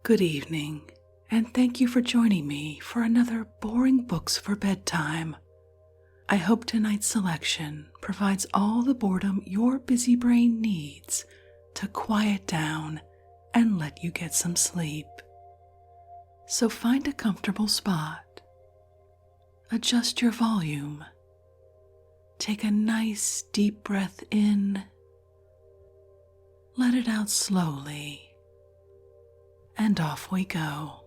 Good evening, and thank you for joining me for another Boring Books for Bedtime. I hope tonight's selection provides all the boredom your busy brain needs to quiet down and let you get some sleep. So find a comfortable spot, adjust your volume, take a nice deep breath in, let it out slowly, and off we go.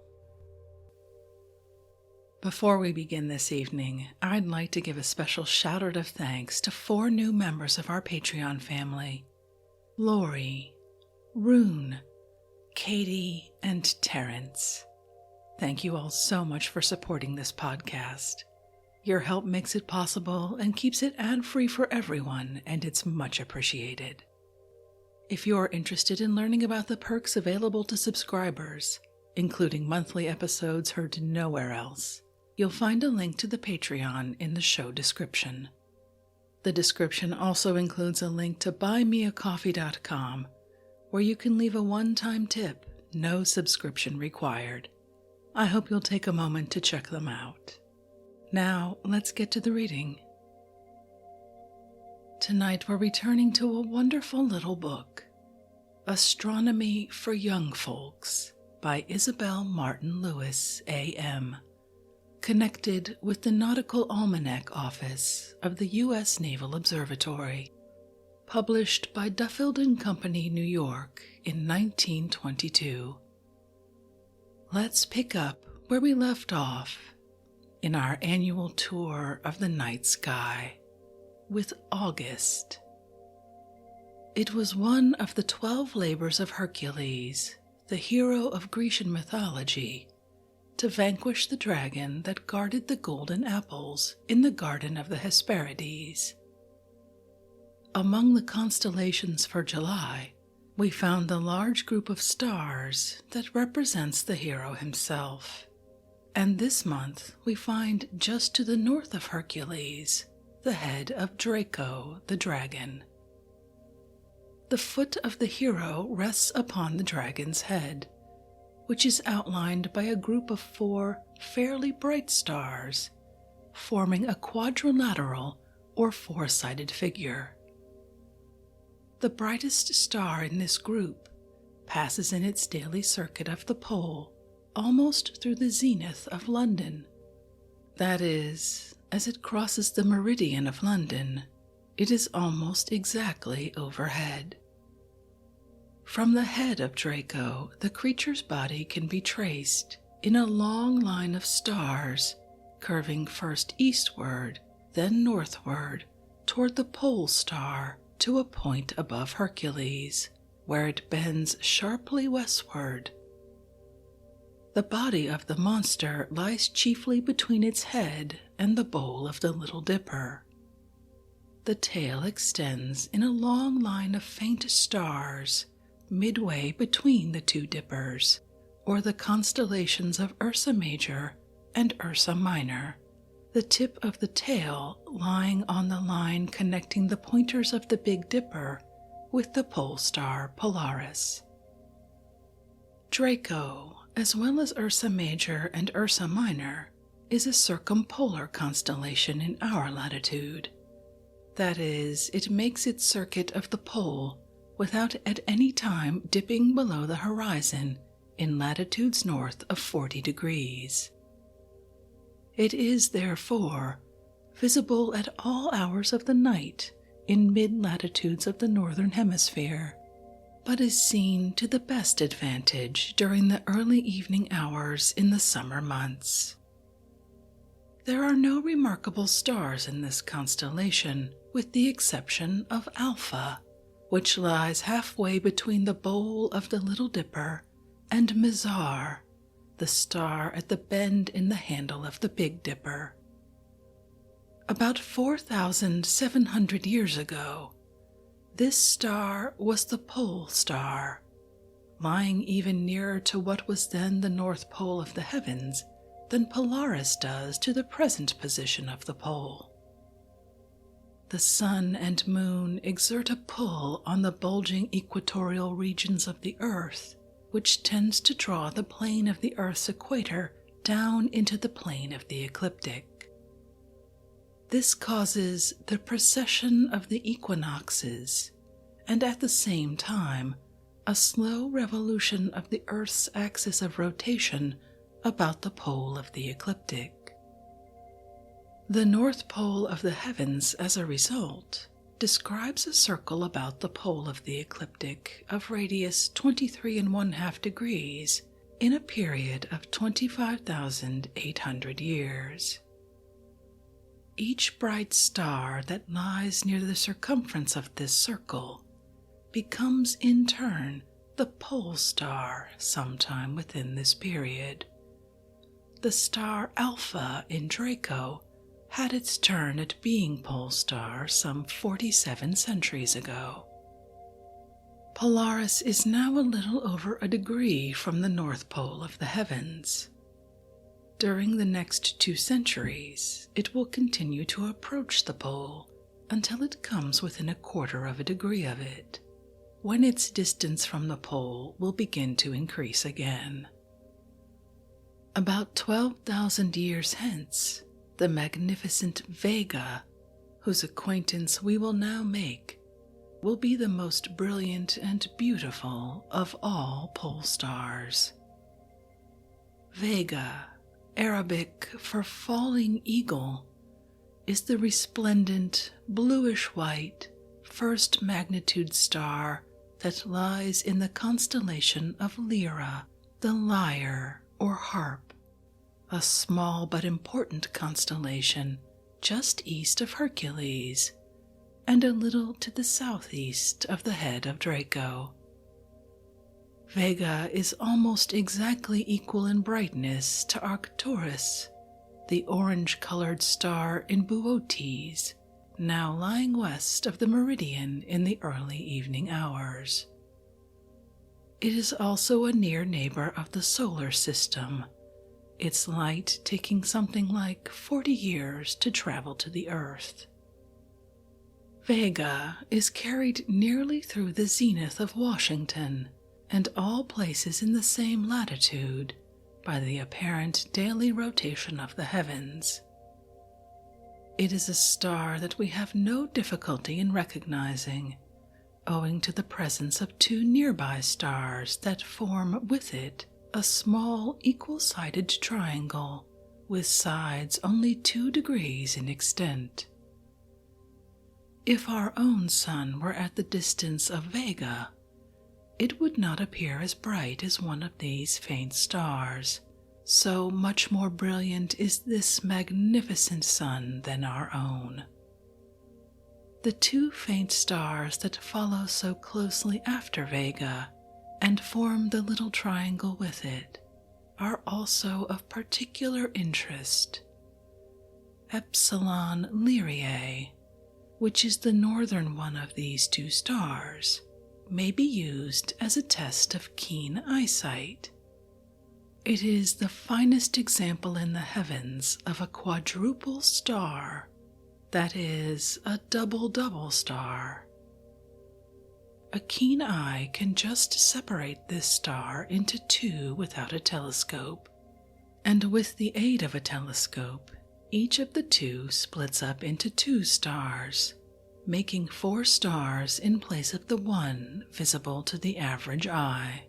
Before we begin this evening, I'd like to give a special shout out of thanks to 4 new members of our Patreon family: Lori, Rune, Katie, and Terrence. Thank you all so much for supporting this podcast. Your help makes it possible and keeps it ad-free for everyone, and it's much appreciated. If you're interested in learning about the perks available to subscribers, including monthly episodes heard nowhere else, you'll find a link to the Patreon in the show description. The description also includes a link to buymeacoffee.com, where you can leave a one-time tip, no subscription required. I hope you'll take a moment to check them out. Now, let's get to the reading. Tonight we're returning to a wonderful little book, Astronomy for Young Folks by Isabel Martin Lewis, A.M., connected with the Nautical Almanac Office of the U.S. Naval Observatory, published by Duffield & Company, New York in 1922. Let's pick up where we left off in our annual tour of the night sky with August. It was one of the 12 labors of Hercules, the hero of Grecian mythology, to vanquish the dragon that guarded the golden apples in the garden of the Hesperides. Among the constellations for July, we found the large group of stars that represents the hero himself. And this month we find just to the north of Hercules the head of Draco the dragon. The foot of the hero rests upon the dragon's head, which is outlined by a group of 4 fairly bright stars, forming a quadrilateral or 4-sided figure. The brightest star in this group passes in its daily circuit of the pole almost through the zenith of London. That is, as it crosses the meridian of London, it is almost exactly overhead. From the head of Draco, the creature's body can be traced in a long line of stars, curving first eastward, then northward, toward the pole star to a point above Hercules, where it bends sharply westward. The body of the monster lies chiefly between its head and the bowl of the Little Dipper. The tail extends in a long line of faint stars midway between the 2 dippers, or the constellations of Ursa Major and Ursa Minor, the tip of the tail lying on the line connecting the pointers of the Big Dipper with the pole star Polaris. Draco, as well as Ursa Major and Ursa Minor, is a circumpolar constellation in our latitude. That is, it makes its circuit of the pole without at any time dipping below the horizon in latitudes north of 40 degrees. It is, therefore, visible at all hours of the night in mid-latitudes of the northern hemisphere, but is seen to the best advantage during the early evening hours in the summer months. There are no remarkable stars in this constellation, with the exception of Alpha, which lies halfway between the bowl of the Little Dipper and Mizar, the star at the bend in the handle of the Big Dipper. About 4,700 years ago, this star was the pole star, lying even nearer to what was then the North Pole of the heavens than Polaris does to the present position of the pole. The sun and moon exert a pull on the bulging equatorial regions of the earth which tends to draw the plane of the Earth's equator down into the plane of the ecliptic. This causes the precession of the equinoxes, and at the same time, a slow revolution of the Earth's axis of rotation about the pole of the ecliptic. The North Pole of the heavens, as a result, describes a circle about the pole of the ecliptic of radius 23½ degrees in a period of 25,800 years. Each bright star that lies near the circumference of this circle becomes in turn the pole star sometime within this period. The star Alpha in Draco had its turn at being pole star some 47 centuries ago. Polaris is now a little over a degree from the North Pole of the heavens. During the next 2 centuries, it will continue to approach the pole until it comes within 1/4 degree of it, when its distance from the pole will begin to increase again. About 12,000 years hence, the magnificent Vega, whose acquaintance we will now make, will be the most brilliant and beautiful of all pole stars. Vega, Arabic for falling eagle, is the resplendent, bluish-white, first magnitude star that lies in the constellation of Lyra, the lyre or harp, a small but important constellation just east of Hercules and a little to the southeast of the head of Draco. Vega is almost exactly equal in brightness to Arcturus, the orange-colored star in Boötes, now lying west of the meridian in the early evening hours. It is also a near neighbor of the solar system, its light taking something like 40 years to travel to the Earth. Vega is carried nearly through the zenith of Washington and all places in the same latitude by the apparent daily rotation of the heavens. It is a star that we have no difficulty in recognizing, owing to the presence of 2 nearby stars that form with it a small equal-sided triangle with sides only 2 degrees in extent. If our own sun were at the distance of Vega, it would not appear as bright as one of these faint stars, so much more brilliant is this magnificent sun than our own. The 2 faint stars that follow so closely after Vega and form the little triangle with it are also of particular interest. Epsilon Lyrae, which is the northern one of these 2 stars, may be used as a test of keen eyesight. It is the finest example in the heavens of a quadruple star, that is, a double-double star. A keen eye can just separate this star into 2 without a telescope, and with the aid of a telescope, each of the 2 splits up into 2 stars, making 4 stars in place of the 1 visible to the average eye.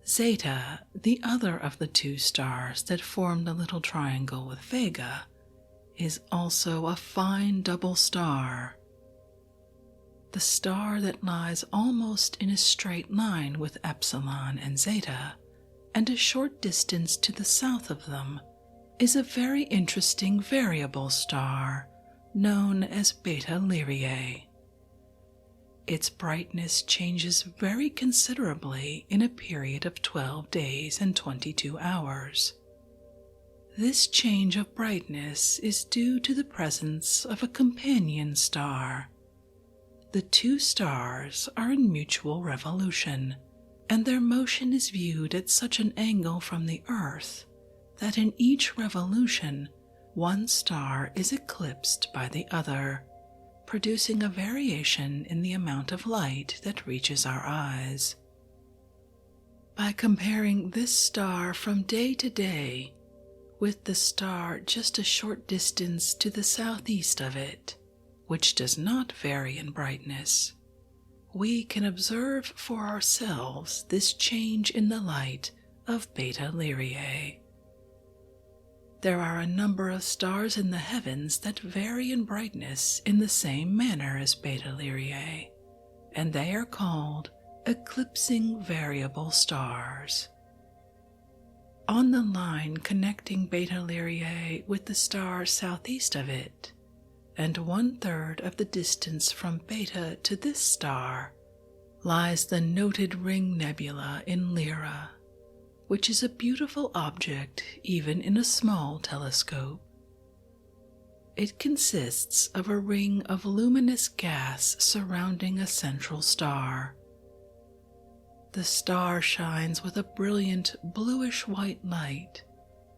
Zeta, the other of the 2 stars that form the little triangle with Vega, is also a fine double star. The star that lies almost in a straight line with Epsilon and Zeta, and a short distance to the south of them, is a very interesting variable star known as Beta Lyrae. Its brightness changes very considerably in a period of 12 days and 22 hours. This change of brightness is due to the presence of a companion star. The 2 stars are in mutual revolution, and their motion is viewed at such an angle from the Earth that in each revolution one star is eclipsed by the other, producing a variation in the amount of light that reaches our eyes. by comparing this star from day to day with the star just a short distance to the southeast of it, which does not vary in brightness, we can observe for ourselves this change in the light of Beta Lyrae. There are a number of stars in the heavens that vary in brightness in the same manner as Beta Lyrae, and they are called eclipsing variable stars. On the line connecting Beta Lyrae with the star southeast of it, and 1/3 of the distance from Beta to this star, lies the noted Ring Nebula in Lyra, which is a beautiful object even in a small telescope. It consists of a ring of luminous gas surrounding a central star. The star shines with a brilliant bluish-white light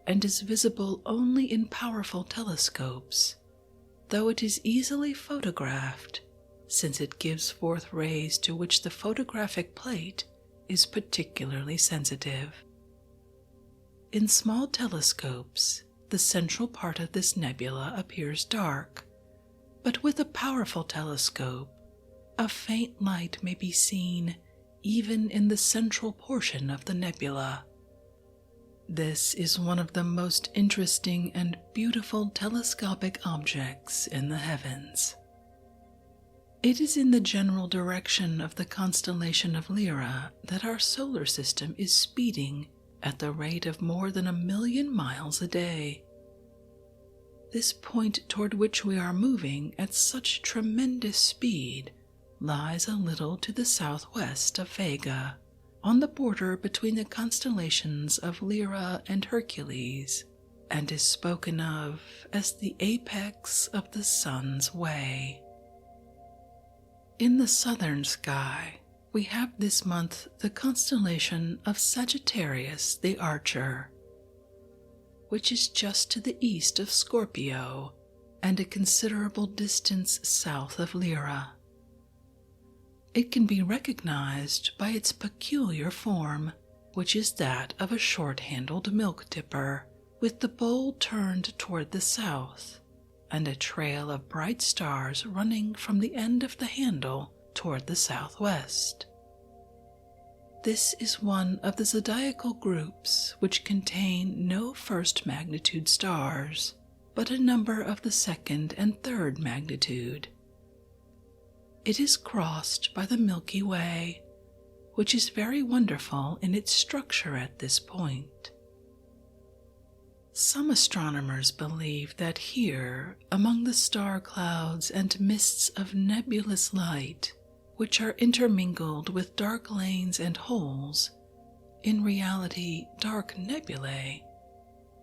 and is visible only in powerful telescopes, though it is easily photographed, since it gives forth rays to which the photographic plate is particularly sensitive. In small telescopes, the central part of this nebula appears dark, but with a powerful telescope, a faint light may be seen even in the central portion of the nebula. This is one of the most interesting and beautiful telescopic objects in the heavens. It is in the general direction of the constellation of Lyra that our solar system is speeding at the rate of more than 1,000,000 miles a day. This point toward which we are moving at such tremendous speed lies a little to the southwest of Vega, on the border between the constellations of Lyra and Hercules, and is spoken of as the apex of the sun's way. In the southern sky, we have this month the constellation of Sagittarius the Archer, which is just to the east of Scorpio and a considerable distance south of Lyra. It can be recognized by its peculiar form, which is that of a short-handled milk dipper, with the bowl turned toward the south, and a trail of bright stars running from the end of the handle toward the southwest. This is one of the zodiacal groups which contain no first magnitude stars, but a number of the second and third magnitude. It is crossed by the Milky Way, which is very wonderful in its structure at this point. Some astronomers believe that here, among the star clouds and mists of nebulous light, which are intermingled with dark lanes and holes, in reality dark nebulae,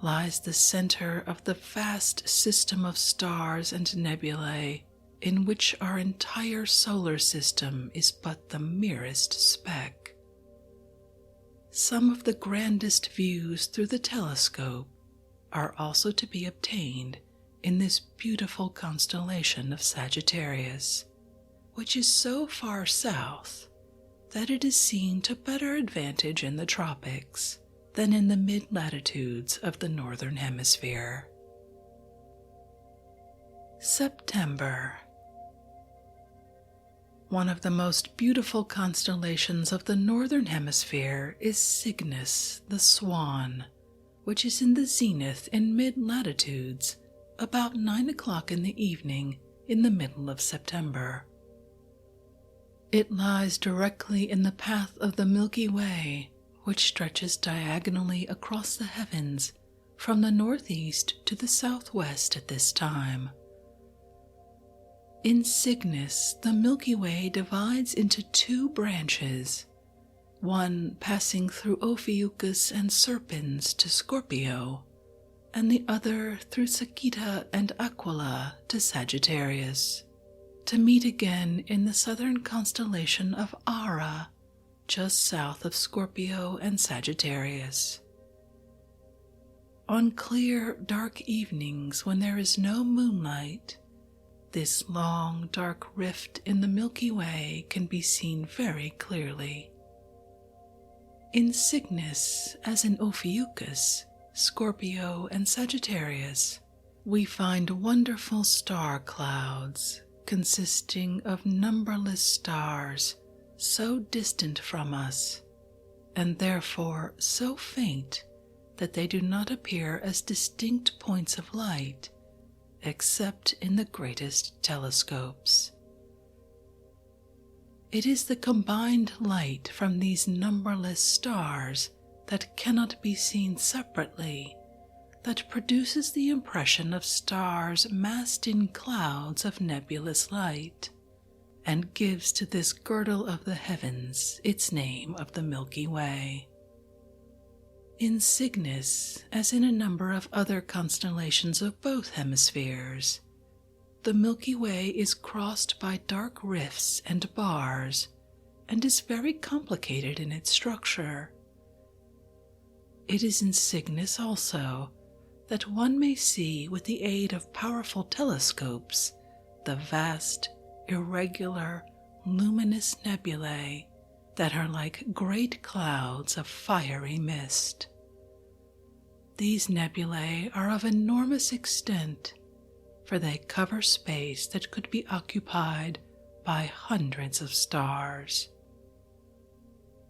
lies the center of the vast system of stars and nebulae in which our entire solar system is but the merest speck. Some of the grandest views through the telescope are also to be obtained in this beautiful constellation of Sagittarius, which is so far south that it is seen to better advantage in the tropics than in the mid-latitudes of the northern hemisphere. September. One of the most beautiful constellations of the northern hemisphere is Cygnus the Swan, which is in the zenith in mid-latitudes about 9 o'clock in the evening in the middle of September. It lies directly in the path of the Milky Way, which stretches diagonally across the heavens from the northeast to the southwest at this time. In Cygnus, the Milky Way divides into 2 branches, one passing through Ophiuchus and Serpens to Scorpio, and the other through Sagitta and Aquila to Sagittarius, to meet again in the southern constellation of Ara, just south of Scorpio and Sagittarius. On clear, dark evenings when there is no moonlight, this long, dark rift in the Milky Way can be seen very clearly. In Cygnus, as in Ophiuchus, Scorpio, and Sagittarius, we find wonderful star clouds consisting of numberless stars so distant from us, and therefore so faint that they do not appear as distinct points of light except in the greatest telescopes. It is the combined light from these numberless stars that cannot be seen separately that produces the impression of stars massed in clouds of nebulous light, and gives to this girdle of the heavens its name of the Milky Way. In Cygnus, as in a number of other constellations of both hemispheres, the Milky Way is crossed by dark rifts and bars, and is very complicated in its structure. It is in Cygnus also that one may see with the aid of powerful telescopes the vast, irregular, luminous nebulae that are like great clouds of fiery mist. These nebulae are of enormous extent, for they cover space that could be occupied by hundreds of stars.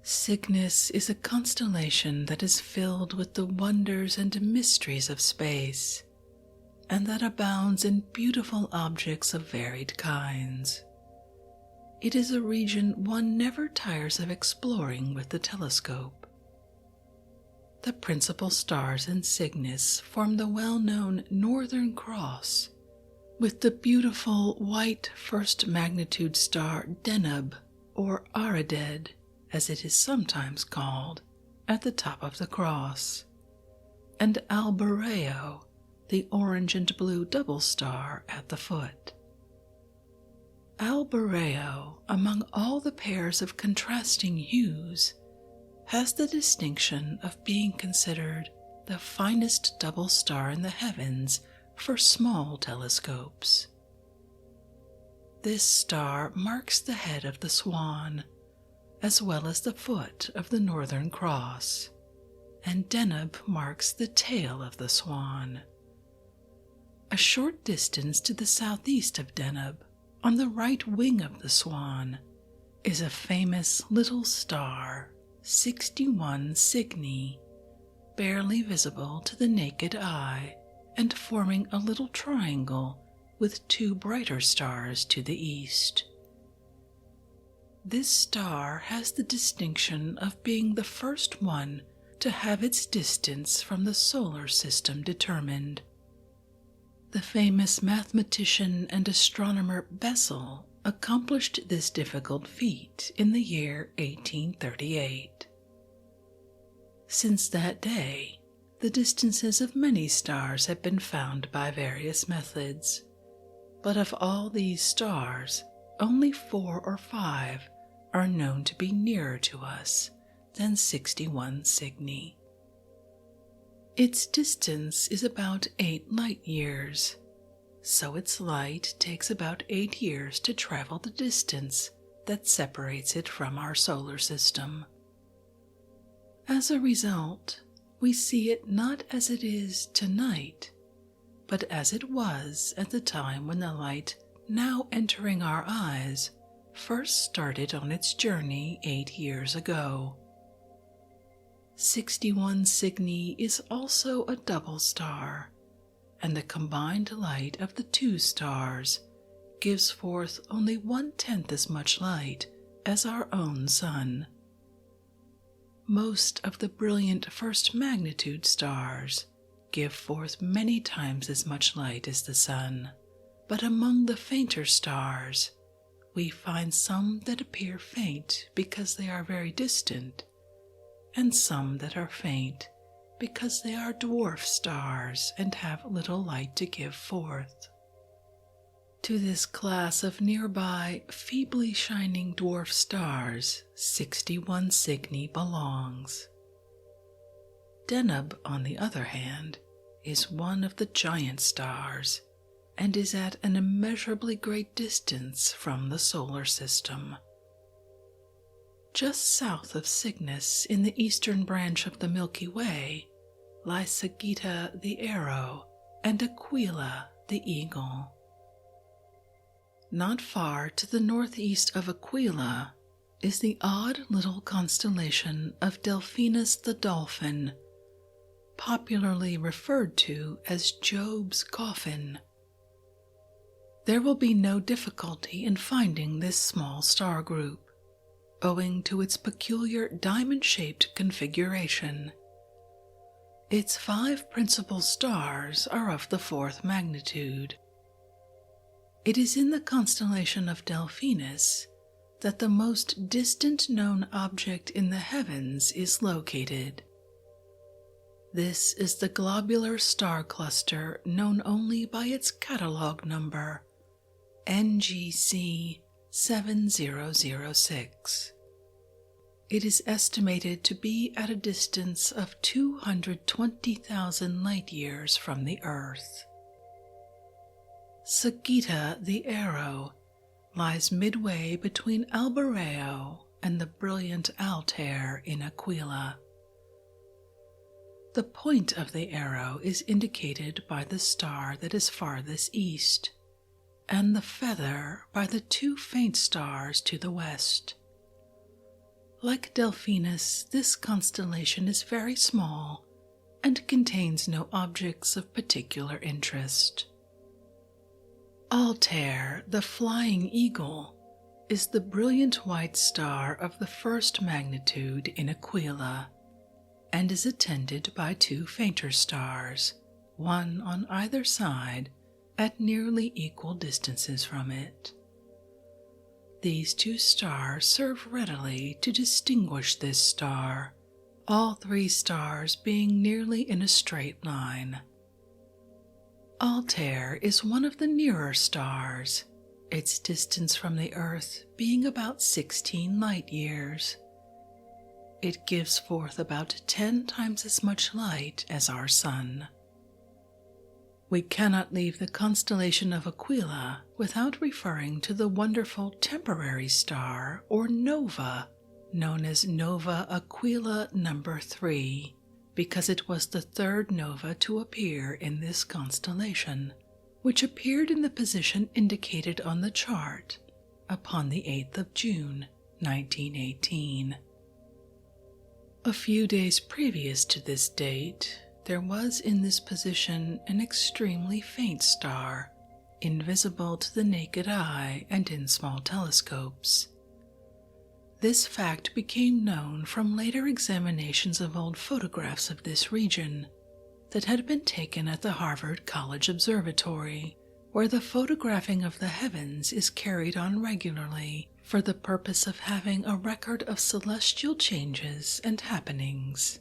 Cygnus is a constellation that is filled with the wonders and mysteries of space, and that abounds in beautiful objects of varied kinds. It is a region one never tires of exploring with the telescope. The principal stars in Cygnus form the well-known Northern Cross, with the beautiful white first magnitude star Deneb, or Arided, as it is sometimes called, at the top of the cross, and Alboreo, the orange and blue double star, at the foot. Alboreo, among all the pairs of contrasting hues, has the distinction of being considered the finest double star in the heavens for small telescopes. This star marks the head of the swan, as well as the foot of the Northern Cross, and Deneb marks the tail of the swan. A short distance to the southeast of Deneb, on the right wing of the swan, is a famous little star, 61 Cygni, barely visible to the naked eye, and forming a little triangle with two brighter stars to the east. This star has the distinction of being the first one to have its distance from the solar system determined. The famous mathematician and astronomer Bessel accomplished this difficult feat in the year 1838. Since that day, the distances of many stars have been found by various methods, but of all these stars, only 4 or 5 are known to be nearer to us than 61 Cygni. Its distance is about 8 light years, so its light takes about 8 years to travel the distance that separates it from our solar system. As a result, we see it not as it is tonight, but as it was at the time when the light now entering our eyes first started on its journey 8 years ago. 61 Cygni is also a double star, and the combined light of the two stars gives forth only 1/10 as much light as our own sun. Most of the brilliant first magnitude stars give forth many times as much light as the sun, but among the fainter stars, we find some that appear faint because they are very distant, and some that are faint because they are dwarf stars and have little light to give forth. To this class of nearby, feebly shining dwarf stars, 61 Cygni belongs. Deneb, on the other hand, is one of the giant stars, and is at an immeasurably great distance from the solar system. Just south of Cygnus, in the eastern branch of the Milky Way, lie Sagitta the Arrow and Aquila the Eagle. Not far to the northeast of Aquila is the odd little constellation of Delphinus the Dolphin, popularly referred to as Job's Coffin. There will be no difficulty in finding this small star group, owing to its peculiar diamond-shaped configuration. Its 5 principal stars are of the 4th magnitude. It is in the constellation of Delphinus that the most distant known object in the heavens is located. This is the globular star cluster known only by its catalog number, NGC 7006. It is estimated to be at a distance of 220,000 light-years from the Earth. Sagitta the Arrow lies midway between Albareo and the brilliant Altair in Aquila. The point of the arrow is indicated by the star that is farthest east, and the feather by the 2 faint stars to the west. Like Delphinus, this constellation is very small and contains no objects of particular interest. Altair, the flying eagle, is the brilliant white star of the 1st magnitude in Aquila, and is attended by 2 fainter stars, one on either side, at nearly equal distances from it. These 2 stars serve readily to distinguish this star, all 3 stars being nearly in a straight line. Altair is one of the nearer stars, its distance from the Earth being about 16 light-years. It gives forth about 10 times as much light as our Sun. We cannot leave the constellation of Aquila without referring to the wonderful temporary star or nova, known as Nova Aquila No. 3, because it was the 3rd nova to appear in this constellation, which appeared in the position indicated on the chart upon the 8th of June, 1918. A few days previous to this date, there was in this position an extremely faint star, invisible to the naked eye and in small telescopes. This fact became known from later examinations of old photographs of this region that had been taken at the Harvard College Observatory, where the photographing of the heavens is carried on regularly for the purpose of having a record of celestial changes and happenings.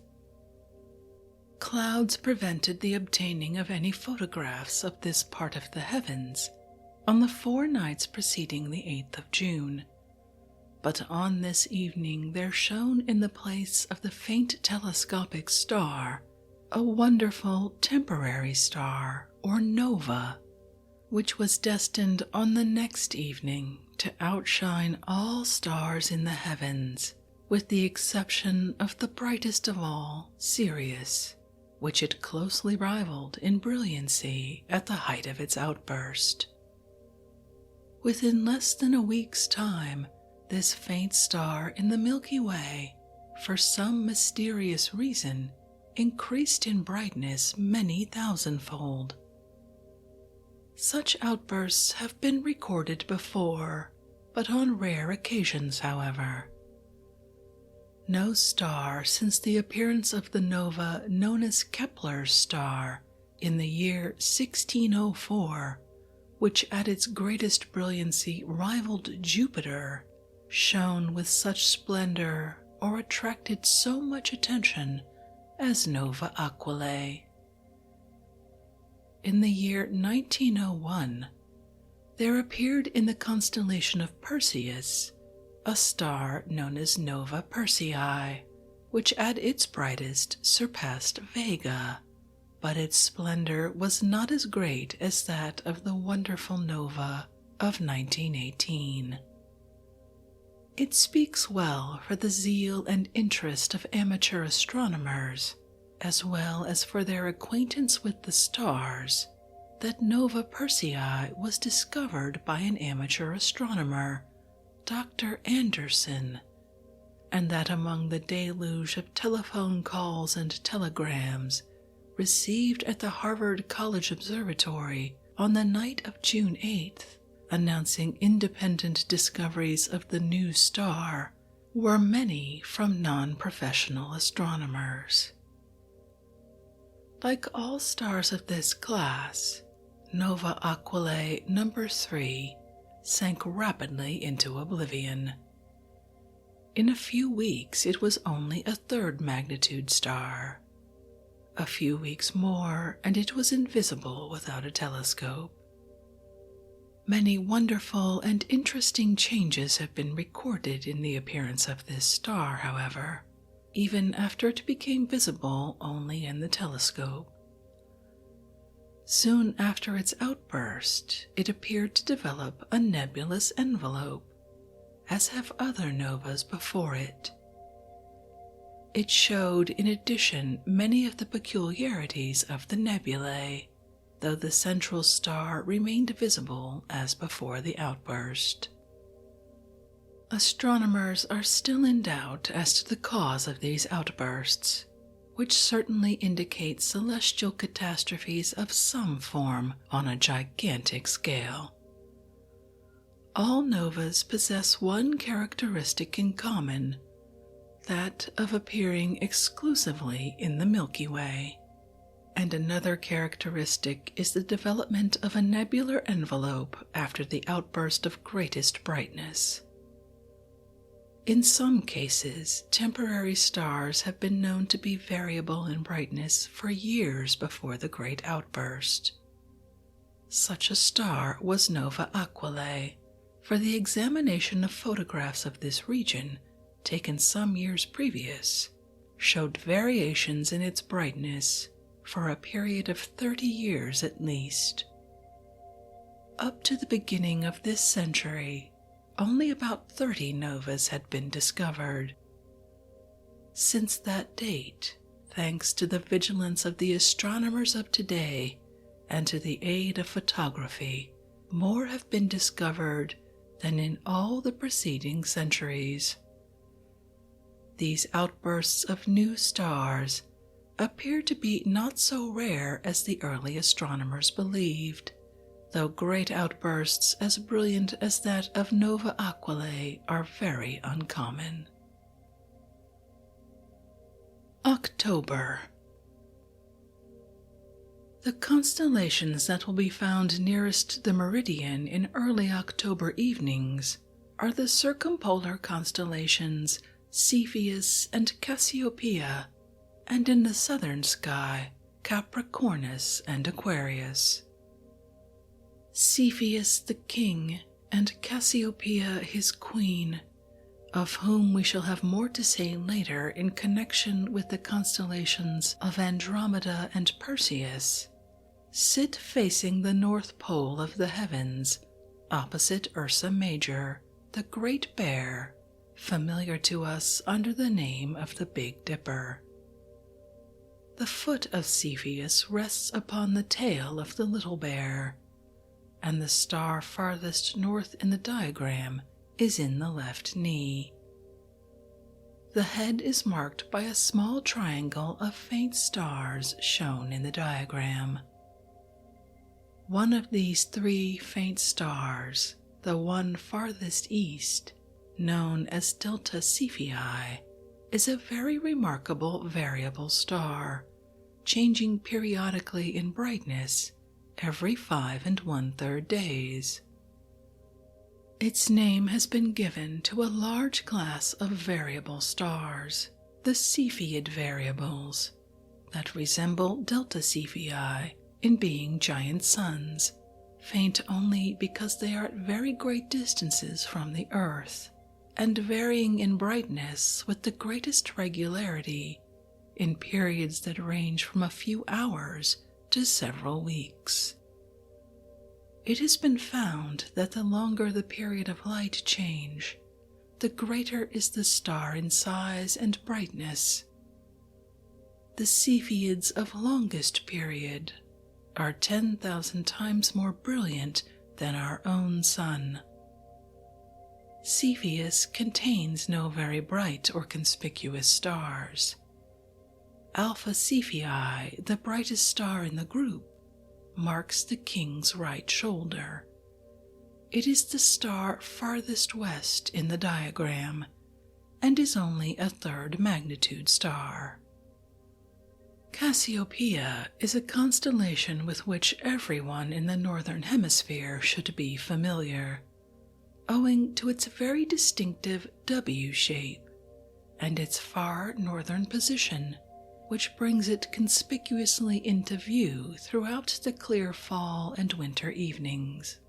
Clouds prevented the obtaining of any photographs of this part of the heavens on the 4 nights preceding the 8th of June, but on this evening there shone in the place of the faint telescopic star a wonderful temporary star or nova, which was destined on the next evening to outshine all stars in the heavens, with the exception of the brightest of all, Sirius, which it closely rivaled in brilliancy at the height of its outburst. Within less than a week's time, this faint star in the Milky Way, for some mysterious reason, increased in brightness many thousandfold. Such outbursts have been recorded before, but on rare occasions, however. No star since the appearance of the nova known as Kepler's star in the year 1604, which at its greatest brilliancy rivaled Jupiter, shone with such splendor or attracted so much attention as Nova Aquilae. In the year 1901, there appeared in the constellation of Perseus a star known as Nova Persei, which at its brightest surpassed Vega, but its splendor was not as great as that of the wonderful nova of 1918. It speaks well for the zeal and interest of amateur astronomers, as well as for their acquaintance with the stars, that Nova Persei was discovered by an amateur astronomer, Dr. Anderson, and that among the deluge of telephone calls and telegrams received at the Harvard College Observatory on the night of June 8th, announcing independent discoveries of the new star, were many from non-professional astronomers. Like all stars of this class, Nova Aquilae No. 3 sank rapidly into oblivion. In a few weeks it was only a third magnitude star. A few weeks more and it was invisible without a telescope. Many wonderful and interesting changes have been recorded in the appearance of this star, however, even after it became visible only in the telescope. Soon after its outburst, it appeared to develop a nebulous envelope, as have other novas before it. It showed in addition many of the peculiarities of the nebulae, though the central star remained visible as before the outburst. Astronomers are still in doubt as to the cause of these outbursts, which certainly indicate celestial catastrophes of some form on a gigantic scale. All novas possess one characteristic in common, that of appearing exclusively in the Milky Way, and another characteristic is the development of a nebular envelope after the outburst of greatest brightness. In some cases, temporary stars have been known to be variable in brightness for years before the great outburst. Such a star was Nova Aquilae, for the examination of photographs of this region, taken some years previous, showed variations in its brightness for a period of 30 years at least. Up to the beginning of this century, only about 30 novas had been discovered. Since that date, thanks to the vigilance of the astronomers of today and to the aid of photography, more have been discovered than in all the preceding centuries. These outbursts of new stars appear to be not so rare as the early astronomers believed, though great outbursts as brilliant as that of Nova Aquilae are very uncommon. October. The constellations that will be found nearest the meridian in early October evenings are the circumpolar constellations Cepheus and Cassiopeia, and in the southern sky, Capricornus and Aquarius. Cepheus the king, and Cassiopeia his queen, of whom we shall have more to say later in connection with the constellations of Andromeda and Perseus, sit facing the North Pole of the heavens, opposite Ursa Major, the Great Bear, familiar to us under the name of the Big Dipper. The foot of Cepheus rests upon the tail of the Little Bear, and the star farthest north in the diagram is in the left knee. The head is marked by a small triangle of faint stars shown in the diagram. One of these three faint stars, the one farthest east, known as Delta Cephei, is a very remarkable variable star, changing periodically in brightness every 5 1/3 days. Its name has been given to a large class of variable stars, the Cepheid variables, that resemble Delta Cephei in being giant suns, faint only because they are at very great distances from the Earth, and varying in brightness with the greatest regularity in periods that range from a few hours to several weeks. It has been found that the longer the period of light change, the greater is the star in size and brightness. The Cepheids of longest period are 10,000 times more brilliant than our own sun. Cepheus contains no very bright or conspicuous stars. Alpha Cephei, the brightest star in the group, marks the king's right shoulder. It is the star farthest west in the diagram, and is only a third magnitude star. Cassiopeia is a constellation with which everyone in the northern hemisphere should be familiar, owing to its very distinctive W shape and its far northern position, which brings it conspicuously into view throughout the clear fall and winter evenings.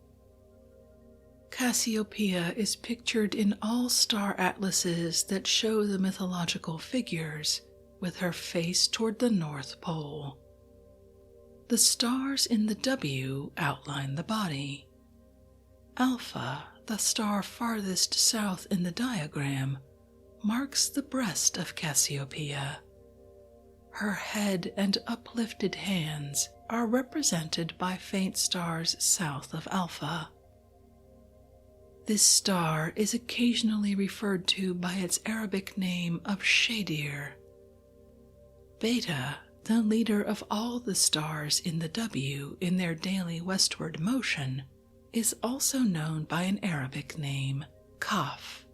Cassiopeia is pictured in all star atlases that show the mythological figures, with her face toward the North Pole. The stars in the W outline the body. Alpha, the star farthest south in the diagram, marks the breast of Cassiopeia. Her head and uplifted hands are represented by faint stars south of Alpha. This star is occasionally referred to by its Arabic name of Shadir. Beta, the leader of all the stars in the W in their daily westward motion, is also known by an Arabic name, Kaf.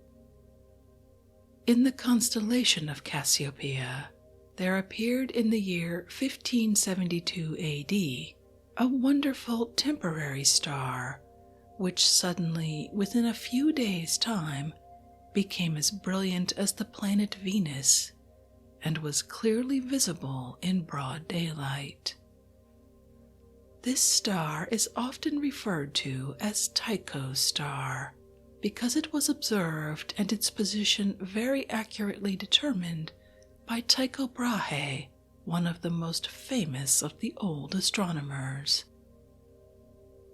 In the constellation of Cassiopeia, there appeared in the year 1572 A.D. a wonderful temporary star, which suddenly, within a few days' time, became as brilliant as the planet Venus, and was clearly visible in broad daylight. This star is often referred to as Tycho's star, because it was observed and its position very accurately determined by Tycho Brahe, one of the most famous of the old astronomers.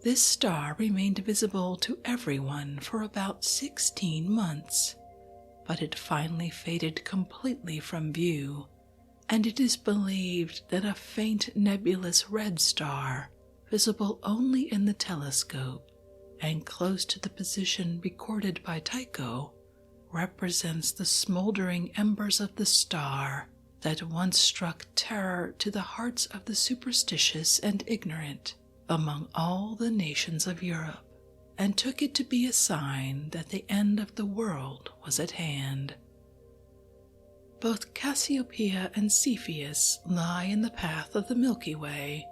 This star remained visible to everyone for about 16 months, but it finally faded completely from view, and it is believed that a faint nebulous red star, visible only in the telescope and close to the position recorded by Tycho, represents the smoldering embers of the star that once struck terror to the hearts of the superstitious and ignorant among all the nations of Europe, and took it to be a sign that the end of the world was at hand. Both Cassiopeia and Cepheus lie in the path of the Milky Way,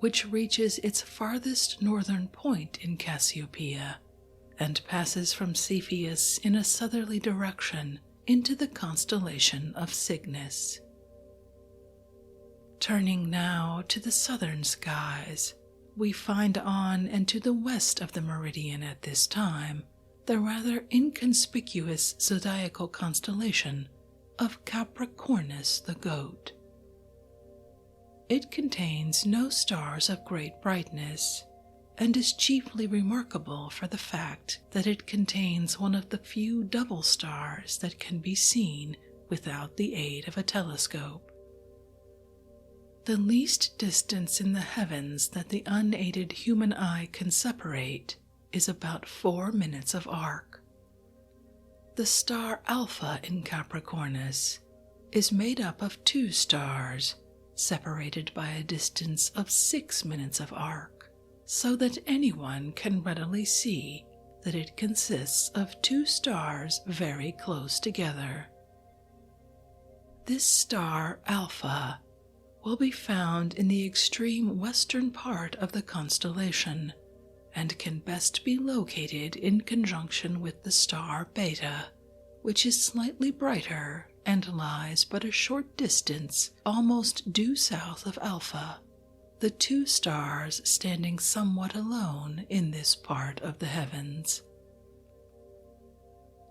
which reaches its farthest northern point in Cassiopeia and passes from Cepheus in a southerly direction into the constellation of Cygnus. Turning now to the southern skies, we find on and to the west of the meridian at this time the rather inconspicuous zodiacal constellation of Capricornus the Goat. It contains no stars of great brightness, and is chiefly remarkable for the fact that it contains one of the few double stars that can be seen without the aid of a telescope. The least distance in the heavens that the unaided human eye can separate is about 4 minutes of arc. The star Alpha in Capricornus is made up of 2 stars, separated by a distance of 6 minutes of arc, so that anyone can readily see that it consists of 2 stars very close together. This star Alpha will be found in the extreme western part of the constellation, and can best be located in conjunction with the star Beta, which is slightly brighter and lies but a short distance almost due south of Alpha, the 2 stars standing somewhat alone in this part of the heavens.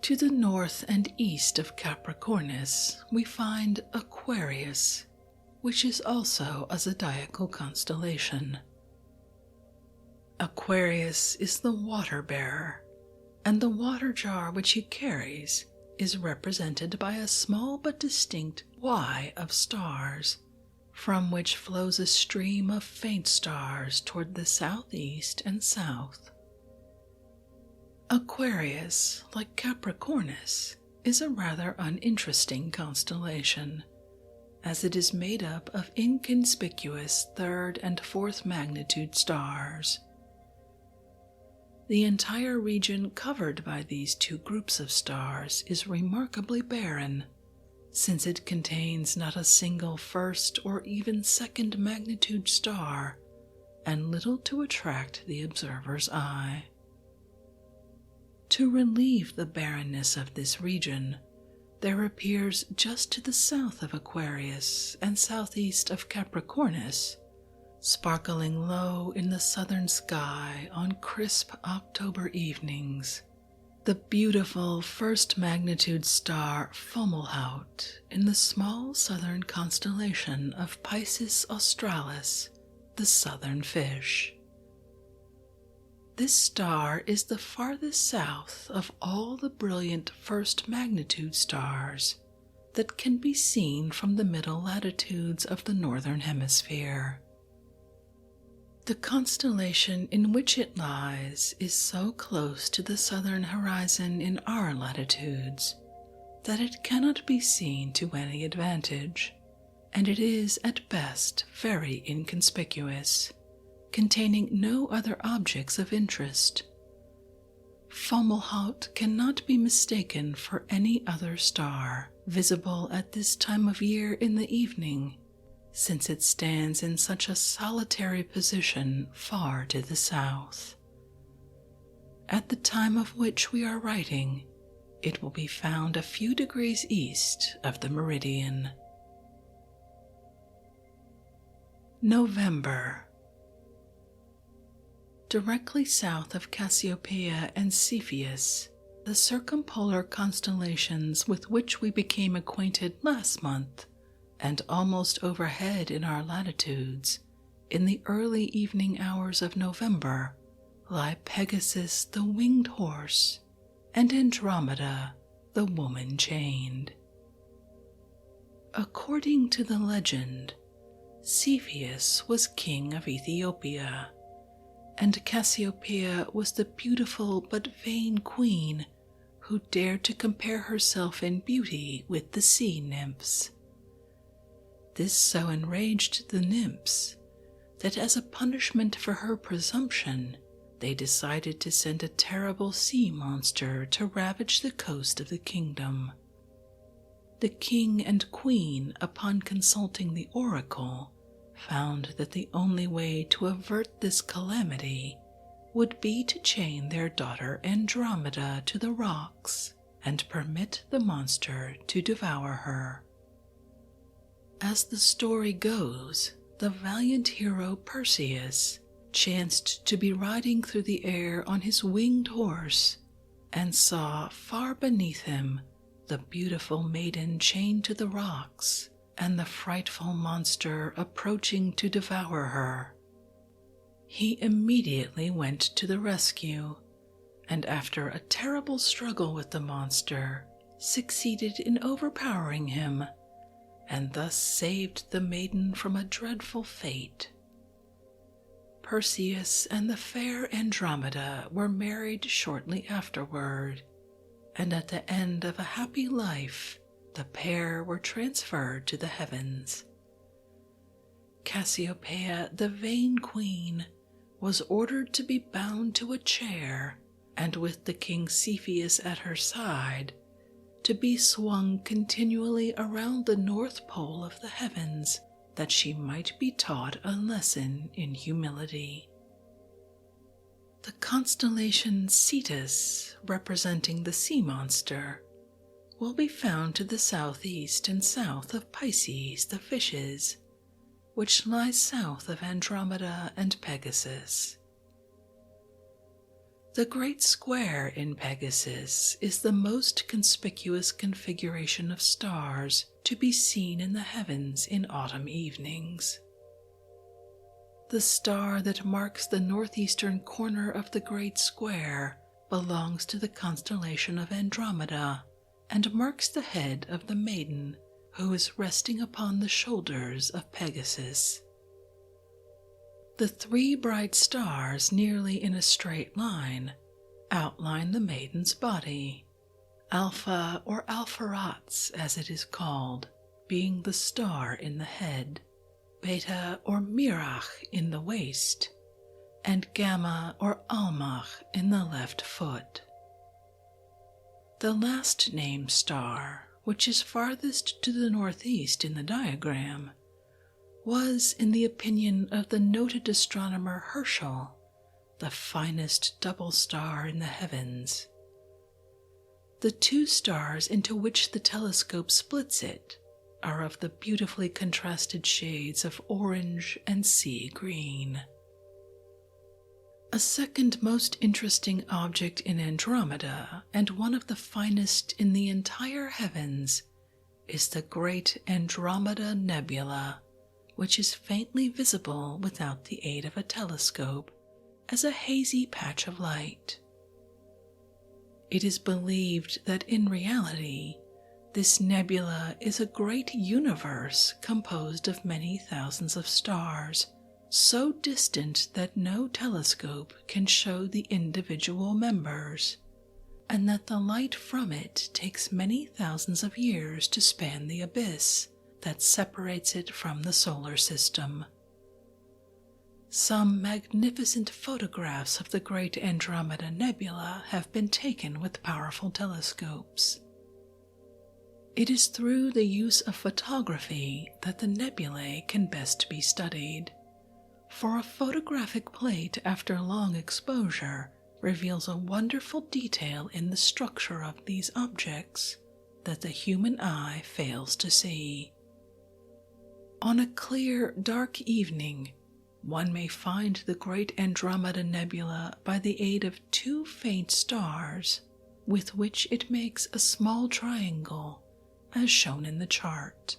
To the north and east of Capricornus we find Aquarius, which is also a zodiacal constellation. Aquarius is the water bearer, and the water jar which he carries is represented by a small but distinct Y of stars, from which flows a stream of faint stars toward the southeast and south. Aquarius, like Capricornus, is a rather uninteresting constellation, as it is made up of inconspicuous third and fourth magnitude stars. The entire region covered by these two groups of stars is remarkably barren, since it contains not a single first or even second magnitude star, and little to attract the observer's eye. To relieve the barrenness of this region, there appears just to the south of Aquarius and southeast of Capricornus, sparkling low in the southern sky on crisp October evenings, the beautiful first magnitude star Fomalhaut in the small southern constellation of Piscis Australis, the southern fish. This star is the farthest south of all the brilliant first magnitude stars that can be seen from the middle latitudes of the northern hemisphere. The constellation in which it lies is so close to the southern horizon in our latitudes that it cannot be seen to any advantage, and it is at best very inconspicuous, containing no other objects of interest. Fomalhaut cannot be mistaken for any other star visible at this time of year in the evening, since it stands in such a solitary position far to the south. At the time of which we are writing, it will be found a few degrees east of the meridian. November. Directly south of Cassiopeia and Cepheus, the circumpolar constellations with which we became acquainted last month, and almost overhead in our latitudes, in the early evening hours of November, lie Pegasus the winged horse, and Andromeda the woman chained. According to the legend, Cepheus was king of Ethiopia, and Cassiopeia was the beautiful but vain queen who dared to compare herself in beauty with the sea nymphs. This so enraged the nymphs that as a punishment for her presumption, they decided to send a terrible sea monster to ravage the coast of the kingdom. The king and queen, upon consulting the oracle, found that the only way to avert this calamity would be to chain their daughter Andromeda to the rocks and permit the monster to devour her. As the story goes, the valiant hero Perseus chanced to be riding through the air on his winged horse and saw far beneath him the beautiful maiden chained to the rocks and the frightful monster approaching to devour her. He immediately went to the rescue, and after a terrible struggle with the monster, succeeded in overpowering him, and thus saved the maiden from a dreadful fate. Perseus and the fair Andromeda were married shortly afterward, and at the end of a happy life, the pair were transferred to the heavens. Cassiopeia, the vain queen, was ordered to be bound to a chair, and with the king Cepheus at her side, to be swung continually around the North Pole of the heavens, that she might be taught a lesson in humility. The constellation Cetus, representing the sea monster, will be found to the southeast and south of Pisces the fishes, which lies south of Andromeda and Pegasus. The great square in Pegasus is the most conspicuous configuration of stars to be seen in the heavens in autumn evenings. The star that marks the northeastern corner of the great square belongs to the constellation of Andromeda and marks the head of the maiden who is resting upon the shoulders of Pegasus. The three bright stars, nearly in a straight line, outline the maiden's body, Alpha or Alpheratz as it is called, being the star in the head, Beta or Mirach in the waist, and Gamma or Almach in the left foot. The last named star, which is farthest to the northeast in the diagram, was, in the opinion of the noted astronomer Herschel, the finest double star in the heavens. The two stars into which the telescope splits it are of the beautifully contrasted shades of orange and sea green. A second most interesting object in Andromeda, and one of the finest in the entire heavens, is the great Andromeda Nebula, which is faintly visible without the aid of a telescope as a hazy patch of light. It is believed that in reality, this nebula is a great universe composed of many thousands of stars, so distant that no telescope can show the individual members, and that the light from it takes many thousands of years to span the abyss that separates it from the solar system. Some magnificent photographs of the great Andromeda Nebula have been taken with powerful telescopes. It is through the use of photography that the nebulae can best be studied, for a photographic plate after long exposure reveals a wonderful detail in the structure of these objects that the human eye fails to see. On a clear, dark evening, one may find the great Andromeda Nebula by the aid of two faint stars, with which it makes a small triangle, as shown in the chart.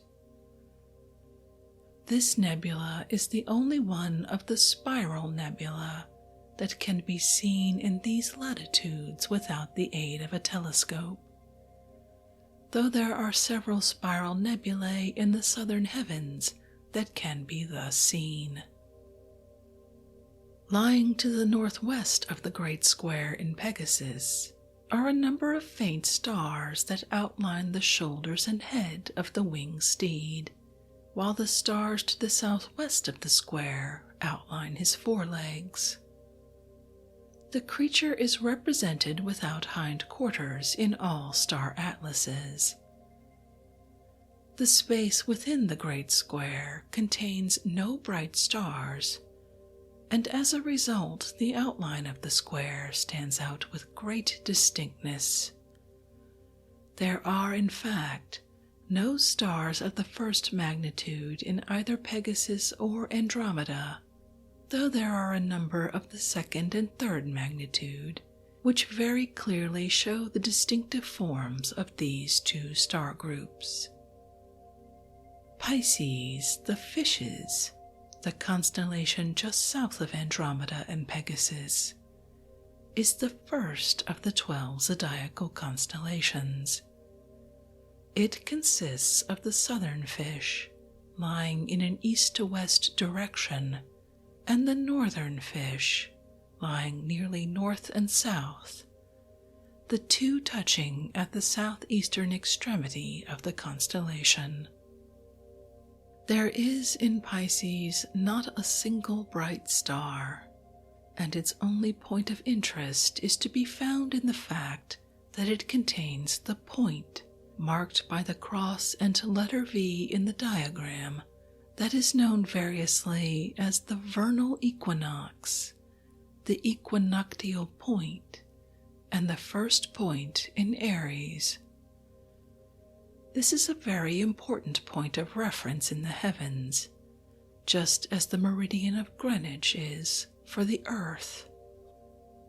This nebula is the only one of the spiral nebula that can be seen in these latitudes without the aid of a telescope, though there are several spiral nebulae in the southern heavens that can be thus seen. Lying to the northwest of the great square in Pegasus are a number of faint stars that outline the shoulders and head of the winged steed, while the stars to the southwest of the square outline his forelegs. The creature is represented without hind quarters in all star atlases. The space within the great square contains no bright stars, and as a result the outline of the square stands out with great distinctness. There are, in fact, no stars of the first magnitude in either Pegasus or Andromeda, though there are a number of the second and third magnitude, which very clearly show the distinctive forms of these two star groups. Pisces, the fishes, the constellation just south of Andromeda and Pegasus, is the first of the 12 zodiacal constellations. It consists of the southern fish, lying in an east to west direction, and the northern fish, lying nearly north and south, the two touching at the southeastern extremity of the constellation. There is in Pisces not a single bright star, and its only point of interest is to be found in the fact that it contains the point marked by the cross and letter V in the diagram that is known variously as the vernal equinox, the equinoctial point, and the first point in Aries. This is a very important point of reference in the heavens, just as the meridian of Greenwich is for the Earth,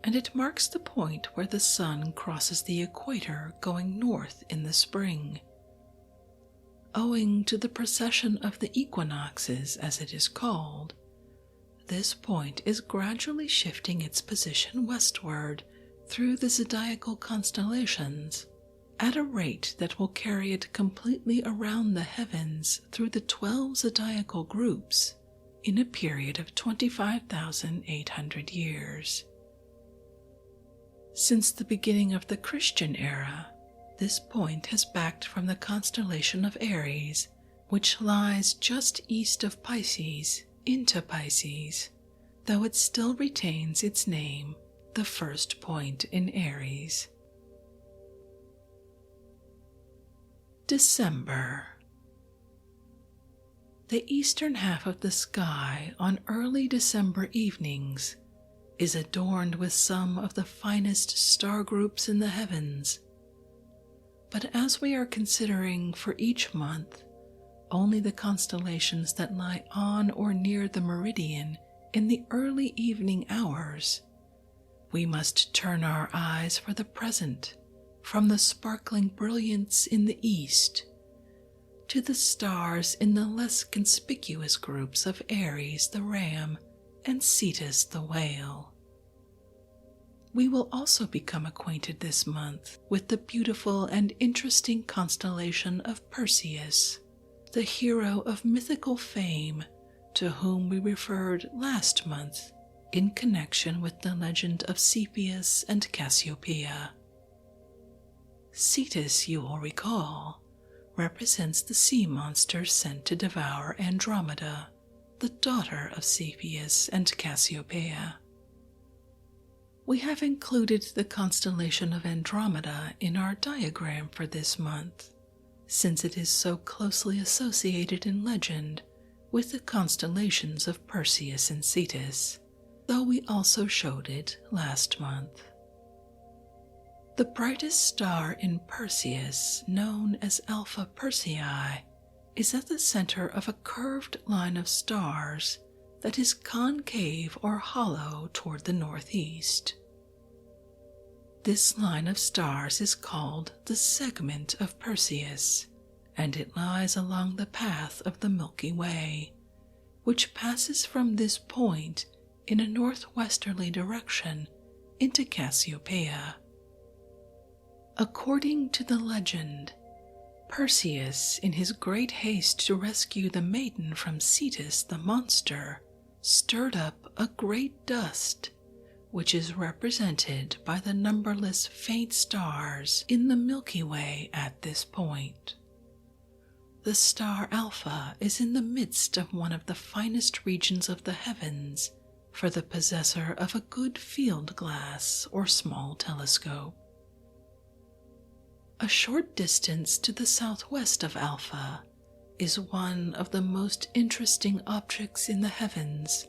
and it marks the point where the sun crosses the equator going north in the spring. Owing to the precession of the equinoxes, as it is called, this point is gradually shifting its position westward through the zodiacal constellations at a rate that will carry it completely around the heavens through the 12 zodiacal groups in a period of 25,800 years. Since the beginning of the Christian era, this point has backed from the constellation of Aries, which lies just east of Pisces, into Pisces, though it still retains its name, the first point in Aries. December. The eastern half of the sky on early December evenings is adorned with some of the finest star groups in the heavens. But as we are considering for each month only the constellations that lie on or near the meridian in the early evening hours, we must turn our eyes for the present from the sparkling brilliance in the east to the stars in the less conspicuous groups of Aries the Ram and Cetus the Whale. We will also become acquainted this month with the beautiful and interesting constellation of Perseus, the hero of mythical fame to whom we referred last month in connection with the legend of Cepheus and Cassiopeia. Cetus, you will recall, represents the sea monster sent to devour Andromeda, the daughter of Cepheus and Cassiopeia. We have included the constellation of Andromeda in our diagram for this month, since it is so closely associated in legend with the constellations of Perseus and Cetus, though we also showed it last month. The brightest star in Perseus, known as Alpha Persei, is at the center of a curved line of stars that is concave or hollow toward the northeast. This line of stars is called the segment of Perseus, and it lies along the path of the Milky Way, which passes from this point in a northwesterly direction into Cassiopeia. According to the legend, Perseus, in his great haste to rescue the maiden from Cetus the monster, stirred up a great dust, which is represented by the numberless faint stars in the Milky Way at this point. The star Alpha is in the midst of one of the finest regions of the heavens for the possessor of a good field glass or small telescope. A short distance to the southwest of Alpha is one of the most interesting objects in the heavens.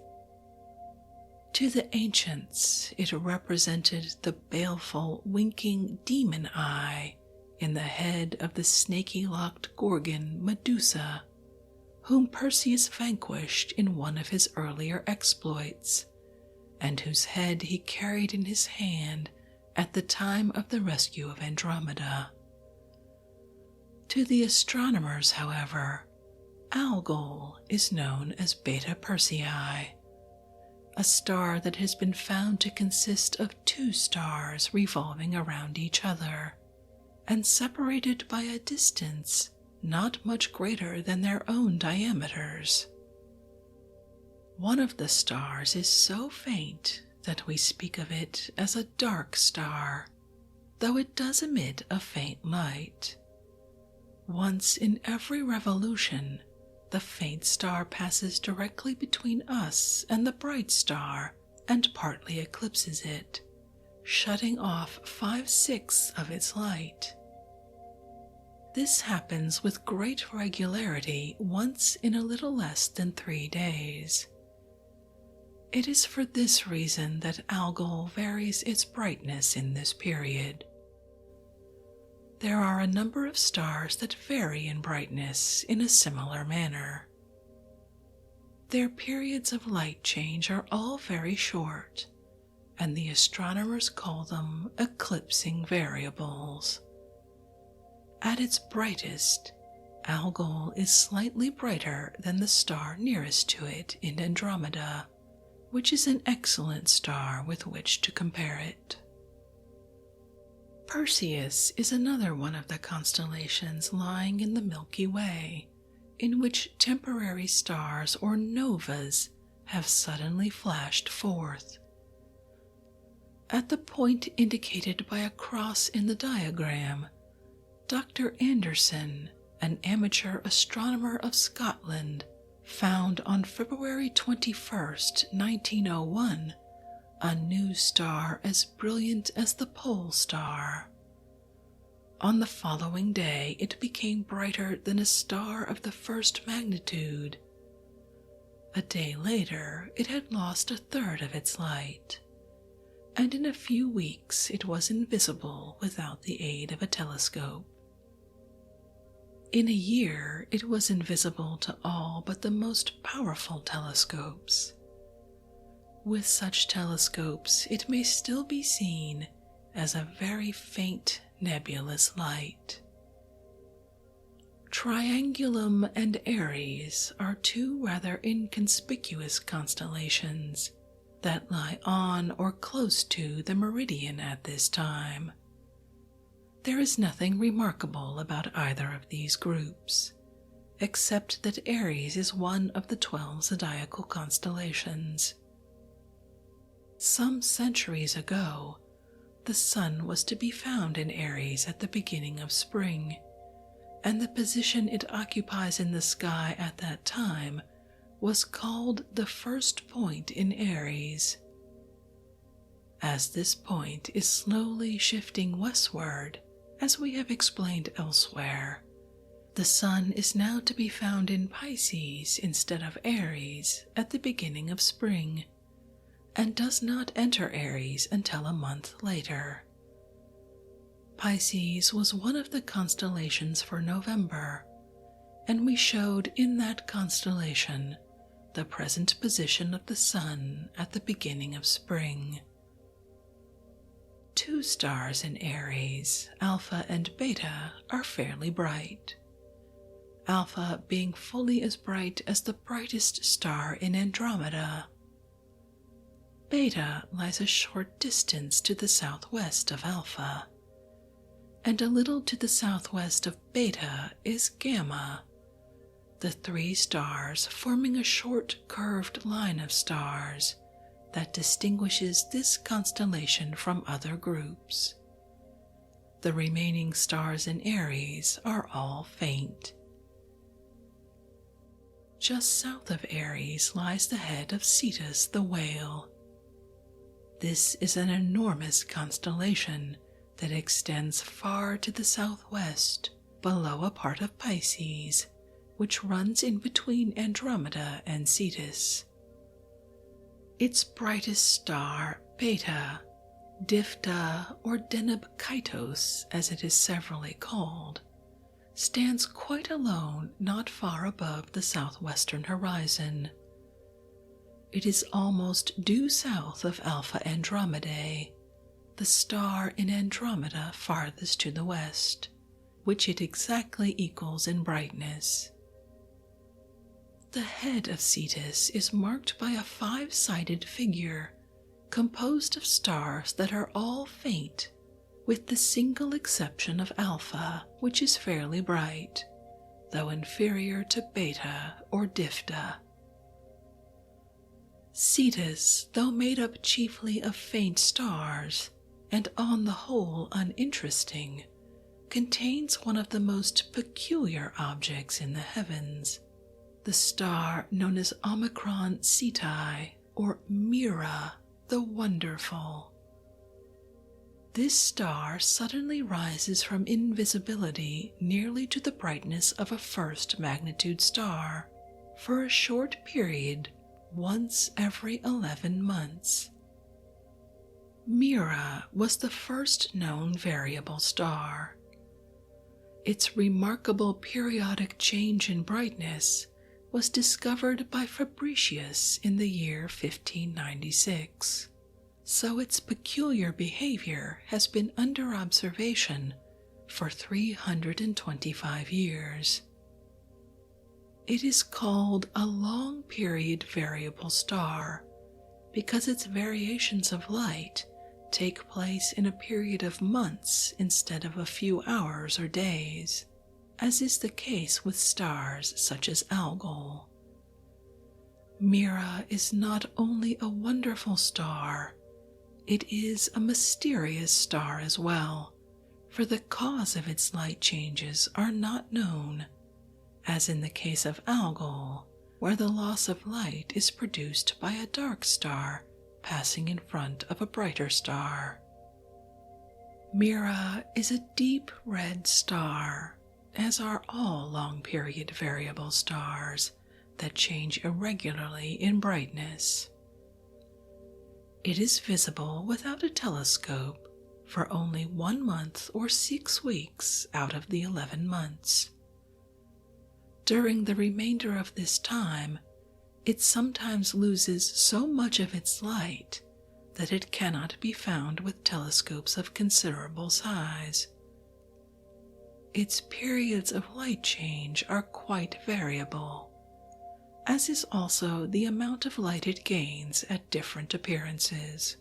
To the ancients, it represented the baleful, winking demon eye in the head of the snaky-locked Gorgon Medusa, whom Perseus vanquished in one of his earlier exploits, and whose head he carried in his hand at the time of the rescue of Andromeda. To the astronomers, however, Algol is known as Beta Persei, a star that has been found to consist of two stars revolving around each other, and separated by a distance not much greater than their own diameters. One of the stars is so faint that we speak of it as a dark star, though it does emit a faint light. Once in every revolution, the faint star passes directly between us and the bright star and partly eclipses it, shutting off 5/6 of its light. This happens with great regularity once in a little less than 3 days. It is for this reason that Algol varies its brightness in this period. There are a number of stars that vary in brightness in a similar manner. Their periods of light change are all very short, and the astronomers call them eclipsing variables. At its brightest, Algol is slightly brighter than the star nearest to it in Andromeda, which is an excellent star with which to compare it. Perseus is another one of the constellations lying in the Milky Way, in which temporary stars or novas have suddenly flashed forth. At the point indicated by a cross in the diagram, Dr. Anderson, an amateur astronomer of Scotland, found on February 21st, 1901, a new star as brilliant as the pole star. On the following day, it became brighter than a star of the first magnitude. A day later, it had lost a third of its light, and in a few weeks it was invisible without the aid of a telescope. In a year, it was invisible to all but the most powerful telescopes. With such telescopes, it may still be seen as a very faint nebulous light. Triangulum and Aries are two rather inconspicuous constellations that lie on or close to the meridian at this time. There is nothing remarkable about either of these groups, except that Aries is one of the 12 zodiacal constellations. Some centuries ago, the sun was to be found in Aries at the beginning of spring, and the position it occupies in the sky at that time was called the first point in Aries. As this point is slowly shifting westward, as we have explained elsewhere, the sun is now to be found in Pisces instead of Aries at the beginning of spring, and does not enter Aries until a month later. Pisces was one of the constellations for November, and we showed in that constellation the present position of the sun at the beginning of spring. Two stars in Aries, Alpha and Beta, are fairly bright, Alpha being fully as bright as the brightest star in Andromeda. Beta lies a short distance to the southwest of Alpha, and a little to the southwest of Beta is Gamma, the three stars forming a short curved line of stars that distinguishes this constellation from other groups. The remaining stars in Aries are all faint. Just south of Aries lies the head of Cetus the whale. This is an enormous constellation that extends far to the southwest, below a part of Pisces, which runs in between Andromeda and Cetus. Its brightest star, Beta, Diphda, or Deneb Kaitos, as it is severally called, stands quite alone not far above the southwestern horizon. It is almost due south of Alpha Andromedae, the star in Andromeda farthest to the west, which it exactly equals in brightness. The head of Cetus is marked by a five-sided figure composed of stars that are all faint, with the single exception of Alpha, which is fairly bright, though inferior to Beta or Diphda. Cetus, though made up chiefly of faint stars, and on the whole uninteresting, contains one of the most peculiar objects in the heavens, the star known as Omicron Cetus, or Mira the Wonderful. This star suddenly rises from invisibility nearly to the brightness of a first magnitude star for a short period once every 11 months. Mira was the first known variable star. Its remarkable periodic change in brightness was discovered by Fabricius in the year 1596, so its peculiar behavior has been under observation for 325 years. It is called a long-period variable star because its variations of light take place in a period of months instead of a few hours or days, as is the case with stars such as Algol. Mira is not only a wonderful star, it is a mysterious star as well, for the cause of its light changes are not known, as in the case of Algol, where the loss of light is produced by a dark star passing in front of a brighter star. Mira is a deep red star, as are all long-period variable stars that change irregularly in brightness. It is visible without a telescope for only 1 month or 6 weeks out of the 11 months. During the remainder of this time, it sometimes loses so much of its light that it cannot be found with telescopes of considerable size. Its periods of light change are quite variable, as is also the amount of light it gains at different appearances.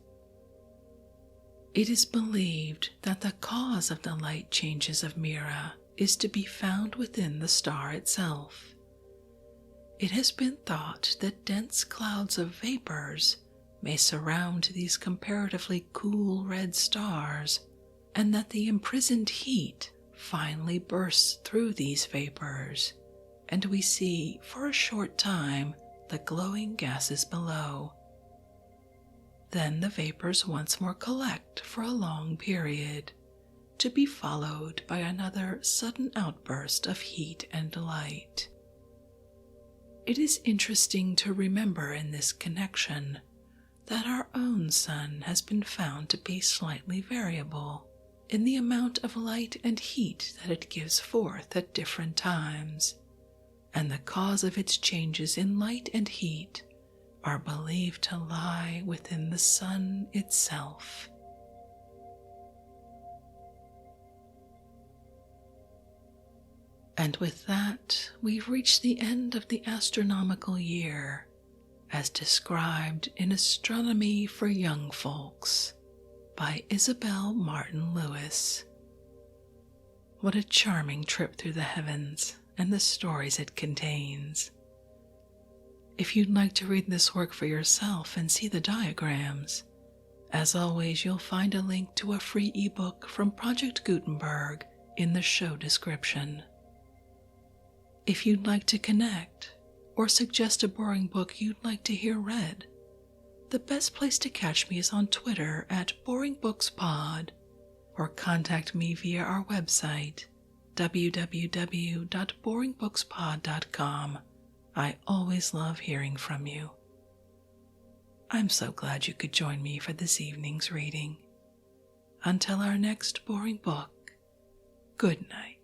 It is believed that the cause of the light changes of Mira is to be found within the star itself. It has been thought that dense clouds of vapors may surround these comparatively cool red stars, and that the imprisoned heat finally bursts through these vapors, and we see for a short time the glowing gases below. Then the vapors once more collect for a long period, to be followed by another sudden outburst of heat and light. It is interesting to remember in this connection that our own sun has been found to be slightly variable in the amount of light and heat that it gives forth at different times, and the cause of its changes in light and heat are believed to lie within the sun itself. And with that, we've reached the end of the astronomical year, as described in Astronomy for Young Folks by Isabel Martin Lewis. What a charming trip through the heavens and the stories it contains. If you'd like to read this work for yourself and see the diagrams, as always, you'll find a link to a free ebook from Project Gutenberg in the show description. If you'd like to connect or suggest a boring book you'd like to hear read, the best place to catch me is on Twitter at BoringBooksPod, or contact me via our website, www.boringbookspod.com. I always love hearing from you. I'm so glad you could join me for this evening's reading. Until our next boring book, good night.